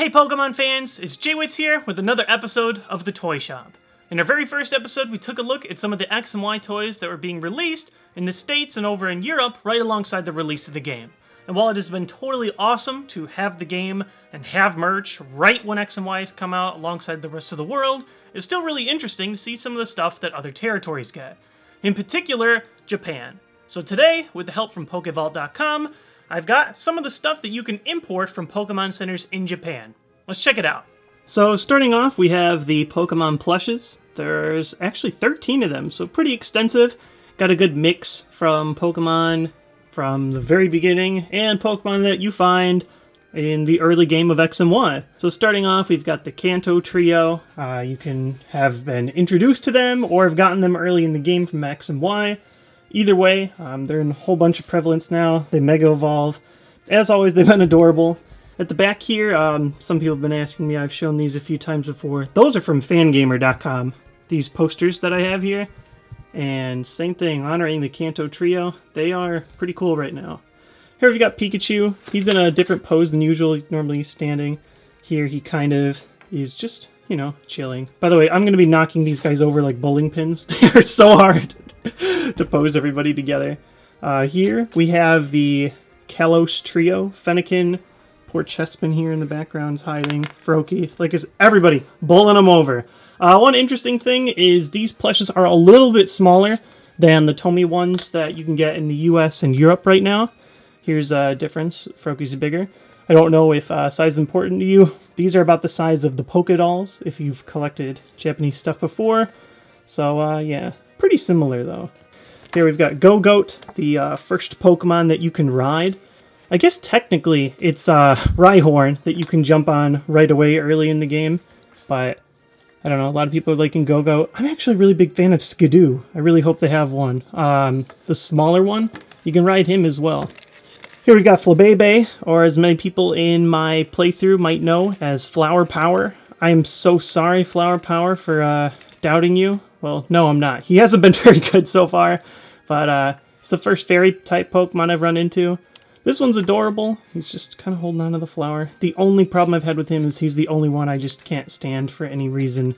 Hey Pokemon fans, it's TheJWittz here with another episode of The Toy Shop. In our very first episode, we took a look at some of the X and Y toys that were being released in the States and over in Europe right alongside the release of the game. And while it has been totally awesome to have the game and have merch right when X and Y has come out alongside the rest of the world, it's still really interesting to see some of the stuff that other territories get. In particular, Japan. So today, with the help from Pokevault.com, I've got some of the stuff that you can import from Pokémon Centers in Japan. Let's check it out. So starting off, we have the Pokemon plushes. There's actually 13 of them, so pretty extensive. Got a good mix from Pokemon from the very beginning and Pokemon that you find in the early game of X and Y. So starting off, we've got the Kanto trio. You can have been introduced to them or have gotten them early in the game from X and Y. Either way, they're in a whole bunch of prevalence now. They mega evolve. As always, they've been adorable. At the back here, some people have been asking me, I've shown these a few times before. Those are from fangamer.com, these posters that I have here. And same thing, honoring the Kanto trio. They are pretty cool right now. Here we've got Pikachu. He's in a different pose than usual. He's normally standing. Here he kind of is just, chilling. By the way, I'm going to be knocking these guys over like bowling pins. They are so hard to pose everybody together. Here we have the Kalos trio. Fennekin, poor Chespin here in the background is hiding. Froakie, like is everybody bowling them over. One interesting thing is these plushes are a little bit smaller than the Tomy ones that you can get in the US and Europe right now. Here's a difference. Froakie's bigger. I don't know if size is important to you. These are about the size of the Poké Dolls if you've collected Japanese stuff before. So yeah, pretty similar though. Here we've got Go-Goat, the first Pokemon that you can ride. I guess technically it's Rhyhorn that you can jump on right away early in the game, but I don't know, a lot of people are liking Go-Goat. I'm actually a really big fan of Skidoo. I really hope they have one. The smaller one, you can ride him as well. Here we got Flabébé, or as many people in my playthrough might know as Flower Power. I am so sorry, Flower Power, for doubting you. Well, no, I'm not. He hasn't been very good so far, but he's the first fairy-type Pokemon I've run into. This one's adorable. He's just kind of holding on to the flower. The only problem I've had with him is he's the only one I just can't stand for any reason.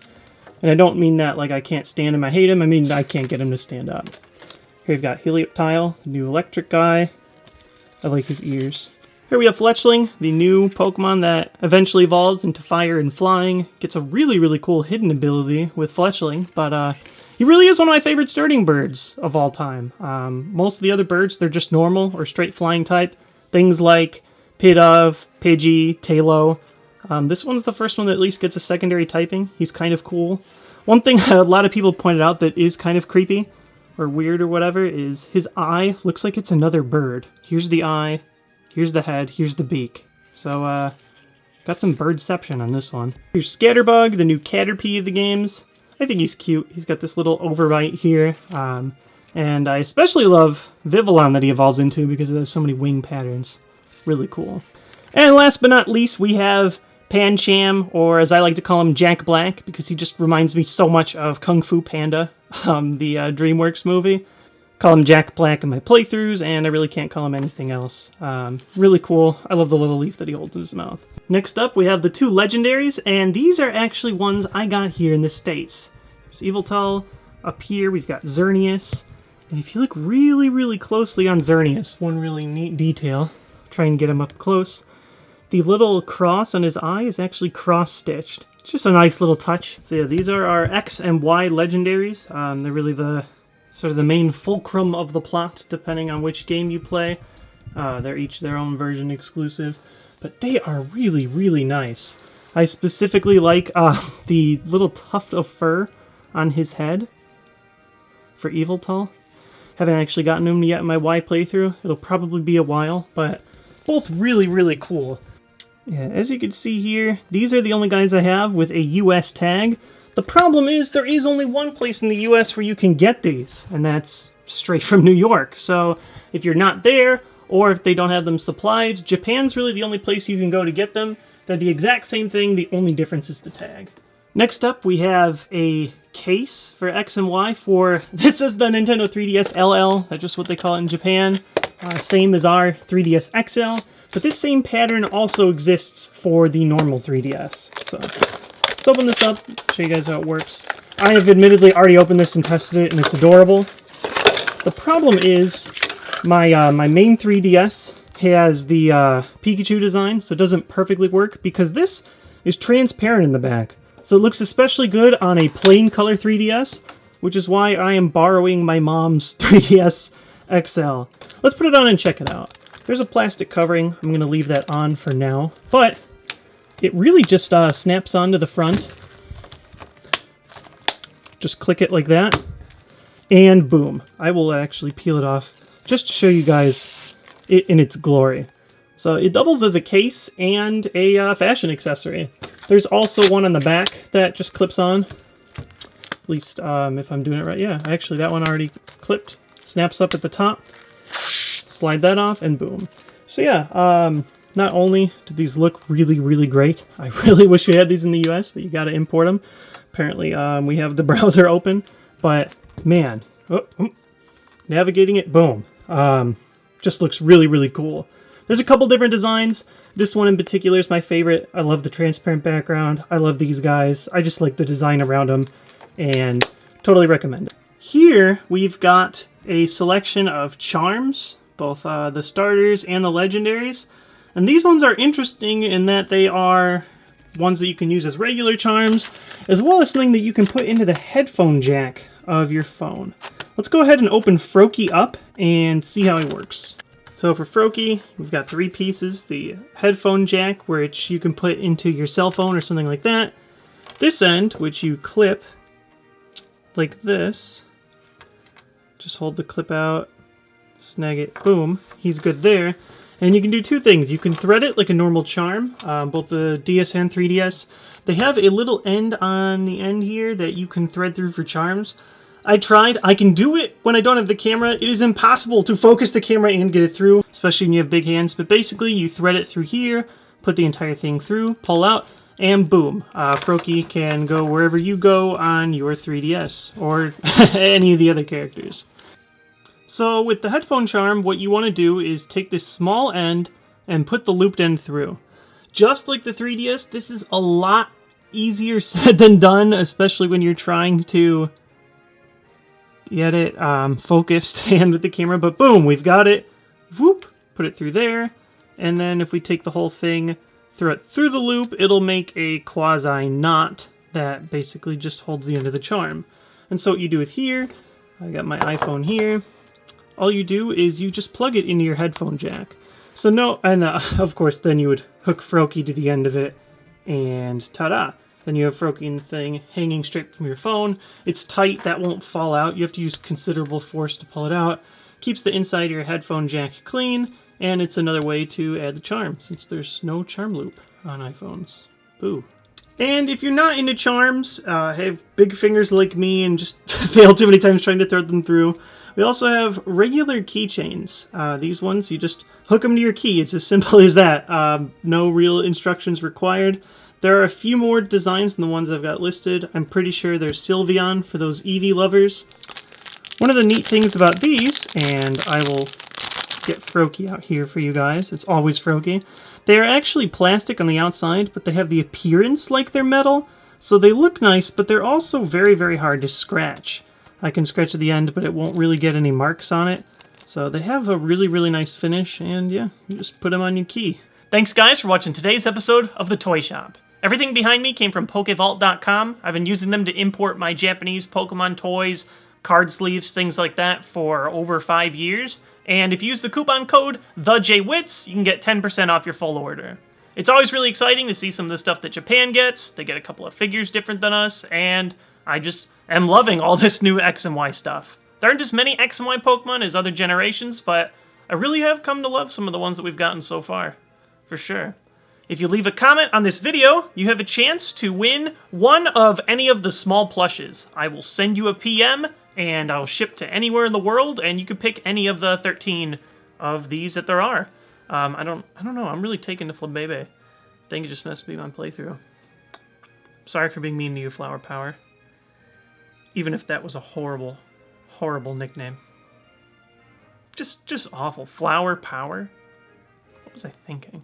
And I don't mean that like I can't stand him, I hate him. I mean I can't get him to stand up. Here we've got Helioptile, the new electric guy. I like his ears. Here we have Fletchling, the new Pokemon that eventually evolves into fire and flying. Gets a really, really cool hidden ability with Fletchling, but he really is one of my favorite starting birds of all time. Most of the other birds, they're just normal or straight flying type. Things like Pidove, Pidgey, Tailo. This one's the first one that at least gets a secondary typing. He's kind of cool. One thing a lot of people pointed out that is kind of creepy or weird or whatever is his eye looks like it's another bird. Here's the eye, here's the head, here's the beak. So, got some birdception on this one. Here's Scatterbug, the new Caterpie of the games. I think he's cute. He's got this little overbite here. And I especially love Vivillon that he evolves into because it has so many wing patterns. Really cool. And last but not least, we have Pancham, or as I like to call him, Jack Black, because he just reminds me so much of Kung Fu Panda, the DreamWorks movie. Call him Jack Black in my playthroughs, and I really can't call him anything else. Really cool. I love the little leaf that he holds in his mouth. Next up, we have the two legendaries, and these are actually ones I got here in the States. There's Yveltal. Up here, we've got Xerneas. And if you look really, really closely on Xerneas, one really neat detail, try and get him up close, the little cross on his eye is actually cross-stitched. It's just a nice little touch. So yeah, these are our X and Y legendaries. They're really the sort of the main fulcrum of the plot, depending on which game you play. They're each their own version exclusive, but they are really, really nice. I specifically like the little tuft of fur on his head for Yveltal. Haven't actually gotten him yet in my Y playthrough. It'll probably be a while, but both really, really cool. Yeah, as you can see here, these are the only guys I have with a US tag. The problem is there is only one place in the US where you can get these, and that's straight from New York. So if you're not there, or if they don't have them supplied, Japan's really the only place you can go to get them. They're the exact same thing, the only difference is the tag. Next up, we have a case for X and Y for, this is the Nintendo 3DS LL, that's just what they call it in Japan. Same as our 3DS XL, But this same pattern also exists for the normal 3DS. So let's open this up, show you guys how it works. I have admittedly already opened this and tested it, and it's adorable. The problem is my main 3DS has the Pikachu design, so it doesn't perfectly work because this is transparent in the back. So it looks especially good on a plain color 3DS, which is why I am borrowing my mom's 3DS XL. Let's put it on and check it out. There's a plastic covering. I'm going to leave that on for now, but it really just snaps onto the front. Just click it like that, and boom. I will actually peel it off just to show you guys it in its glory. So it doubles as a case and a fashion accessory. There's also one on the back that just clips on. At least if I'm doing it right. Yeah, actually that one already clipped. Snaps up at the top. Slide that off and boom. So yeah, not only do these look really, really great. I really wish we had these in the US, but you gotta import them. Apparently we have the browser open, but man, navigating it, boom. Just looks really, really cool. There's a couple different designs. This one in particular is my favorite. I love the transparent background. I love these guys. I just like the design around them and totally recommend it. Here we've got a selection of charms, both the starters and the legendaries. And these ones are interesting in that they are ones that you can use as regular charms, as well as something that you can put into the headphone jack of your phone. Let's go ahead and open Froakie up and see how it works. So for Froakie, we've got 3 pieces. The headphone jack, which you can put into your cell phone or something like that. This end, which you clip like this. Just hold the clip out, snag it, boom, he's good there. And you can do 2 things. You can thread it like a normal charm, both the DS and 3DS. They have a little end on the end here that you can thread through for charms. I tried. I can do it when I don't have the camera. It is impossible to focus the camera and get it through, especially when you have big hands. But basically, you thread it through here, put the entire thing through, pull out, and boom. Froakie can go wherever you go on your 3DS, or any of the other characters. So with the headphone charm, what you want to do is take this small end and put the looped end through. Just like the 3DS, this is a lot easier said than done, especially when you're trying to get it focused and with the camera. But boom, we've got it. Whoop, put it through there. And then if we take the whole thing, throw it through the loop, it'll make a quasi knot that basically just holds the end of the charm. And so what you do with here, I got my iPhone here. All you do is you just plug it into your headphone jack. So no, and of course then you would hook Froakie to the end of it, and ta-da! Then you have Froakie in the thing hanging straight from your phone. It's tight, that won't fall out. You have to use considerable force to pull it out. Keeps the inside of your headphone jack clean, and it's another way to add the charm, since there's no charm loop on iPhones. Boo. And if you're not into charms, have big fingers like me and just fail too many times trying to thread them through, we also have regular keychains. These ones, you just hook them to your key. It's as simple as that. No real instructions required. There are a few more designs than the ones I've got listed. I'm pretty sure there's Sylveon for those Eevee lovers. One of the neat things about these, and I will get Froakie out here for you guys. It's always Froakie. They are actually plastic on the outside, but they have the appearance like they're metal. So they look nice, but they're also very, very hard to scratch. I can scratch at the end, but it won't really get any marks on it. So they have a really, really nice finish, and yeah, you just put them on your key. Thanks guys for watching today's episode of The Toy Shop. Everything behind me came from Pokevault.com. I've been using them to import my Japanese Pokemon toys, card sleeves, things like that for over 5 years. And if you use the coupon code TheJWittz, you can get 10% off your full order. It's always really exciting to see some of the stuff that Japan gets. They get a couple of figures different than us, and I just am loving all this new X and Y stuff. There aren't as many X and Y Pokemon as other generations, but I really have come to love some of the ones that we've gotten so far, for sure. If you leave a comment on this video, you have a chance to win one of any of the small plushes. I will send you a PM, and I'll ship to anywhere in the world, and you can pick any of the 13 of these that there are. I don't know, I'm really taking to Flabébé. I think it just must be my playthrough. Sorry for being mean to you, Flower Power. Even if that was a horrible, horrible nickname. Just awful. Flower Power? What was I thinking?